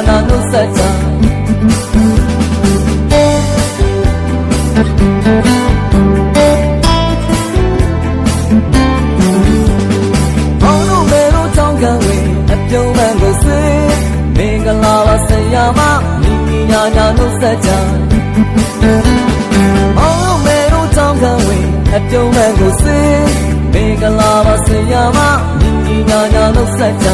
နာနှုတ်ဆက်ကြမောင်တို့မေတို့ချောင်းခံဝင်အပြုံးမှန်ကိုဆွေးမင်္ဂလာပါဆရာမညီညီညာညာနှုတ်ဆက်ကြမောင်တို့မေတို့ချောင်းခံဝင်အပြုံးမှန်ကိုဆွေးမင်္ဂလာပါဆရာမညီညီညာညာနှုတ်ဆက်ကြ